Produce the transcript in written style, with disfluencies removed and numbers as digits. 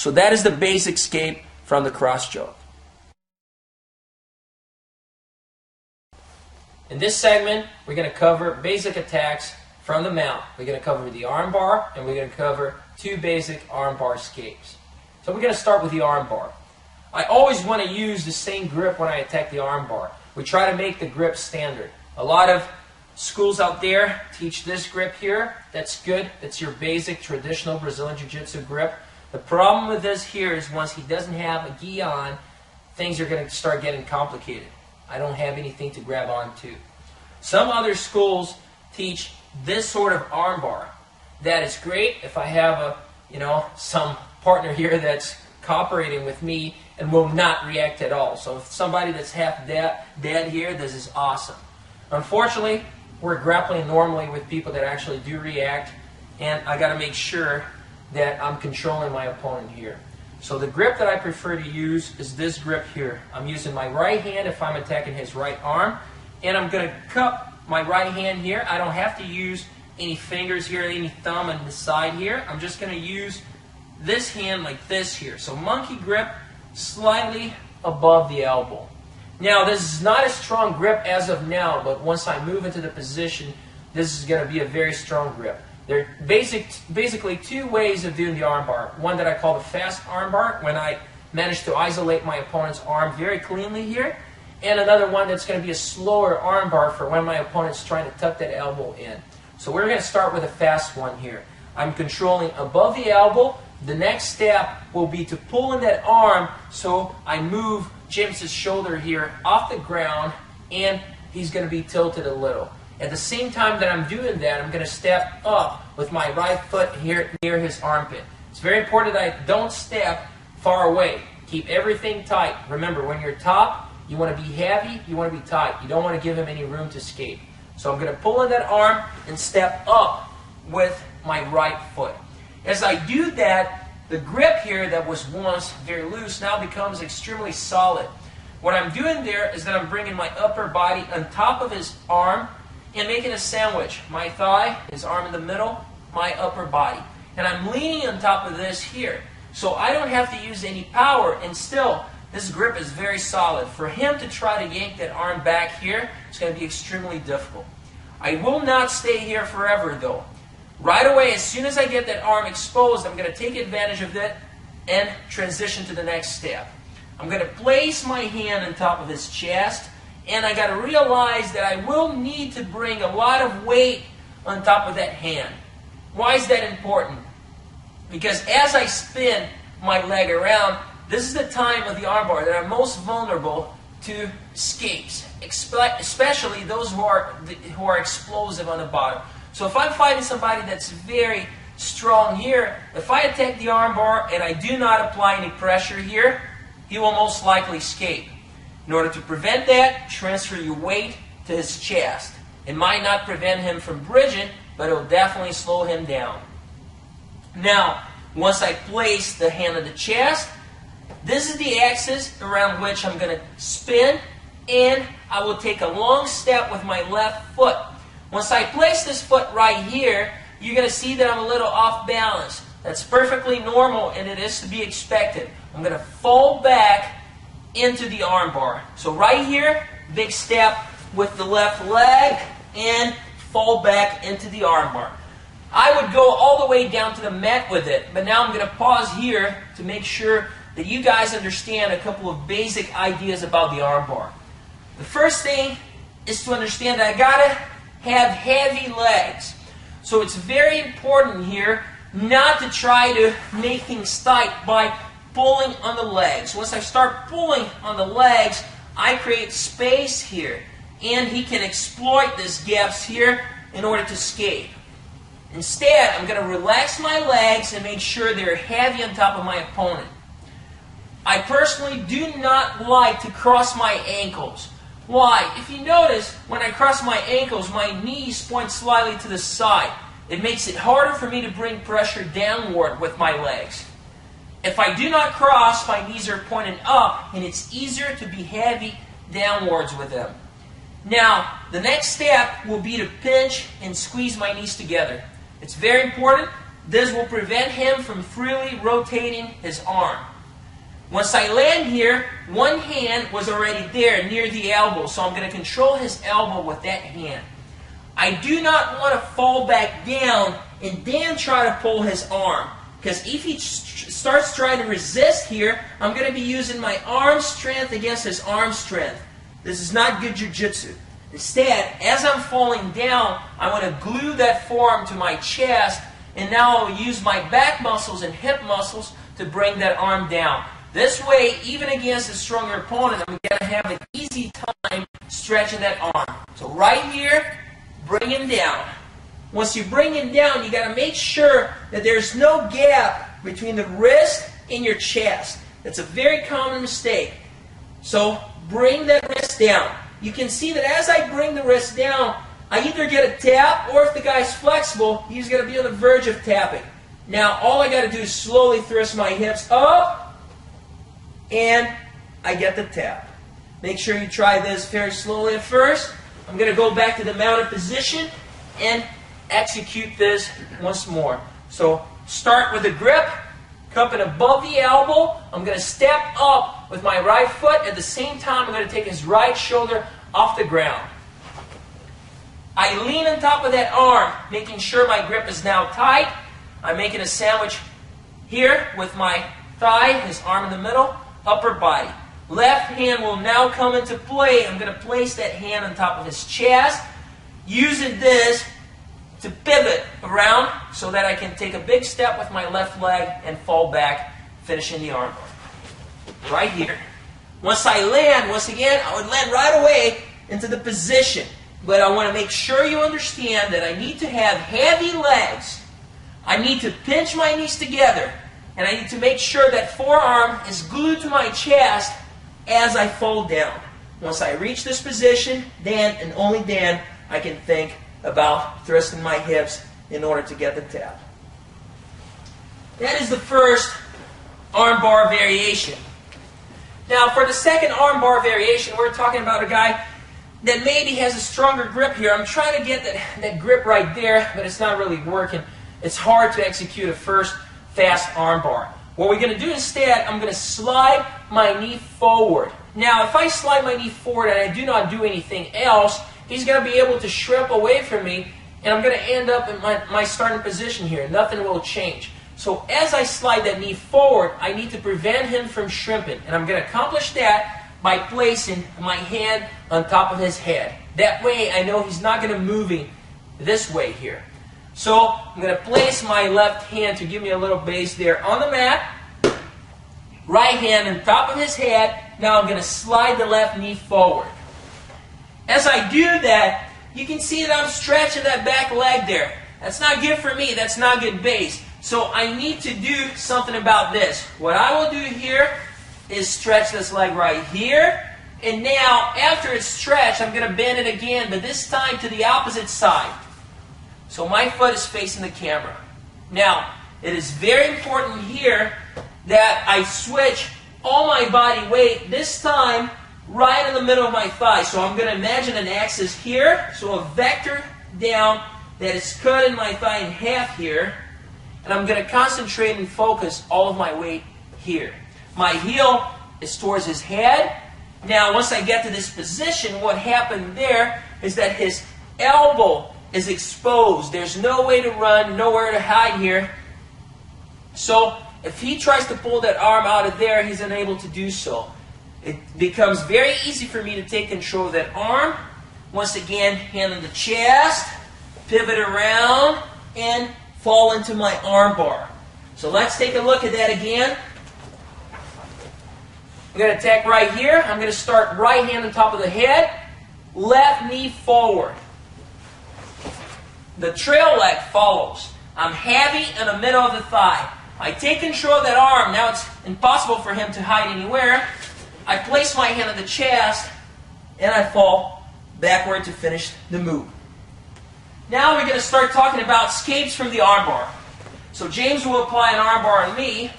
So that is the basic escape from the cross choke. In this segment, we're going to cover basic attacks from the mount. We're going to cover the arm bar, and we're going to cover 2 basic arm bar escapes. So we're going to start with the arm bar. I always want to use the same grip when I attack the arm bar. We try to make the grip standard. A lot of schools out there teach this grip here. That's good. That's your basic traditional Brazilian Jiu-Jitsu grip. The problem with this here is once he doesn't have a gi on, things are going to start getting complicated. I don't have anything to grab onto. Some other schools teach this sort of arm bar. That is great if I have some partner here that's cooperating with me and will not react at all. So if somebody that's half dead here, this is awesome. Unfortunately, we're grappling normally with people that actually do react, and I got to make sure that I'm controlling my opponent here. So the grip that I prefer to use is this grip here. I'm using my right hand if I'm attacking his right arm, and I'm going to cup my right hand here. I don't have to use any fingers here, any thumb on the side here. I'm just going to use this hand like this here. So monkey grip slightly above the elbow. Now this is not a strong grip as of now, but once I move into the position, this is going to be a very strong grip. There are basically 2 ways of doing the arm bar. One that I call the fast arm bar, when I manage to isolate my opponent's arm very cleanly here, and another one that's going to be a slower arm bar for when my opponent's trying to tuck that elbow in. So we're going to start with a fast one here. I'm controlling above the elbow. The next step will be to pull in that arm so I move James's shoulder here off the ground, and he's going to be tilted a little. At the same time that I'm doing that, I'm going to step up with my right foot here near his armpit. It's very important that I don't step far away. Keep everything tight. Remember, when you're top, you want to be heavy, you want to be tight. You don't want to give him any room to escape. So I'm going to pull in that arm and step up with my right foot. As I do that, the grip here that was once very loose now becomes extremely solid. What I'm doing there is that I'm bringing my upper body on top of his arm and making a sandwich. My thigh, his arm in the middle, my upper body. And I'm leaning on top of this here. So I don't have to use any power, and still, this grip is very solid. For him to try to yank that arm back here, it's going to be extremely difficult. I will not stay here forever though. Right away, as soon as I get that arm exposed, I'm going to take advantage of that and transition to the next step. I'm going to place my hand on top of his chest, and I got to realize that I will need to bring a lot of weight on top of that hand. Why is that important? Because as I spin my leg around, this is the time of the armbar that I'm most vulnerable to escapes, especially those who are explosive on the bottom. So if I'm fighting somebody that's very strong here, if I attack the armbar and I do not apply any pressure here, he will most likely escape. In order to prevent that, transfer your weight to his chest. It might not prevent him from bridging, but it will definitely slow him down. Now, once I place the hand on the chest, this is the axis around which I'm going to spin, and I will take a long step with my left foot. Once I place this foot right here, you're going to see that I'm a little off balance. That's perfectly normal, and it is to be expected. I'm going to fall back into the armbar. So right here, big step with the left leg, and fall back into the armbar. I would go all the way down to the mat with it, but now I'm going to pause here to make sure that you guys understand a couple of basic ideas about the armbar. The first thing is to understand that I got to have heavy legs. So it's very important here not to try to make things tight by pulling on the legs. Once I start pulling on the legs, I create space here, and he can exploit these gaps here in order to escape. Instead, I'm going to relax my legs and make sure they're heavy on top of my opponent. I personally do not like to cross my ankles. Why? If you notice, when I cross my ankles, my knees point slightly to the side. It makes it harder for me to bring pressure downward with my legs. If I do not cross, my knees are pointed up, and it's easier to be heavy downwards with them. Now, the next step will be to pinch and squeeze my knees together. It's very important this will prevent him from freely rotating his arm. Once I land here, one hand was already there near the elbow, so I'm going to control his elbow with that hand. I do not want to fall back down and then try to pull his arm, because if he starts trying to resist here, I'm going to be using my arm strength against his arm strength. This is not good jiu-jitsu. Instead, as I'm falling down, I want to glue that forearm to my chest, and now I'll use my back muscles and hip muscles to bring that arm down. This way, even against a stronger opponent, I'm going to have an easy time stretching that arm. So right here, bring him down. Once you bring him down, you got to make sure that there's no gap between the wrist and your chest. That's a very common mistake. So bring that wrist down. You can see that as I bring the wrist down, I either get a tap, or if the guy's flexible, he's going to be on the verge of tapping. Now, all I got to do is slowly thrust my hips up, and I get the tap. Make sure you try this very slowly at first. I'm going to go back to the mounted position and execute this once more. So start with a grip, cupping above the elbow. I'm going to step up with my right foot. At the same time, I'm going to take his right shoulder off the ground. I lean on top of that arm, making sure my grip is now tight. I'm making a sandwich here with my thigh, his arm in the middle, upper body. Left hand will now come into play. I'm going to place that hand on top of his chest, using this to pivot around so that I can take a big step with my left leg and fall back, finishing the armbar. Right here. Once I land, once again, I would land right away into the position. But I want to make sure you understand that I need to have heavy legs. I need to pinch my knees together. And I need to make sure that forearm is glued to my chest as I fall down. Once I reach this position, then and only then I can think about thrusting my hips in order to get the tap. That is the first armbar variation. Now for the second armbar variation, we're talking about a guy that maybe has a stronger grip here. I'm trying to get that grip right there, but it's not really working. It's hard to execute a first fast armbar. What we're going to do instead, I'm going to slide my knee forward. Now, if I slide my knee forward and I do not do anything else, he's going to be able to shrimp away from me, and I'm going to end up in my starting position here. Nothing will change. So as I slide that knee forward, I need to prevent him from shrimping, and I'm going to accomplish that by placing my hand on top of his head. That way, I know he's not going to move this way here. So I'm going to place my left hand to give me a little base there on the mat. Right hand on top of his head. Now I'm going to slide the left knee forward. As I do that, you can see that I'm stretching that back leg there. That's not good for me. That's not good base. So I need to do something about this. What I will do here is stretch this leg right here. And now, after it's stretched, I'm going to bend it again, but this time to the opposite side. So my foot is facing the camera. Now, it is very important here that I switch all my body weight, this time right in the middle of my thigh. So I'm going to imagine an axis here, so a vector down that is cutting my thigh in half here. And I'm going to concentrate and focus all of my weight here. My heel is towards his head. Now, once I get to this position, what happened there is that his elbow is exposed. There's no way to run, nowhere to hide here. So if he tries to pull that arm out of there, he's unable to do so. It becomes very easy for me to take control of that arm. Once again, hand on the chest, pivot around, and fall into my arm bar. So let's take a look at that again. I'm going to attack right here. I'm going to start right hand on top of the head, left knee forward. The trail leg follows. I'm heavy in the middle of the thigh. I take control of that arm. Now it's impossible for him to hide anywhere. I place my hand on the chest, and I fall backward to finish the move. Now we're going to start talking about escapes from the armbar. So James will apply an armbar on me.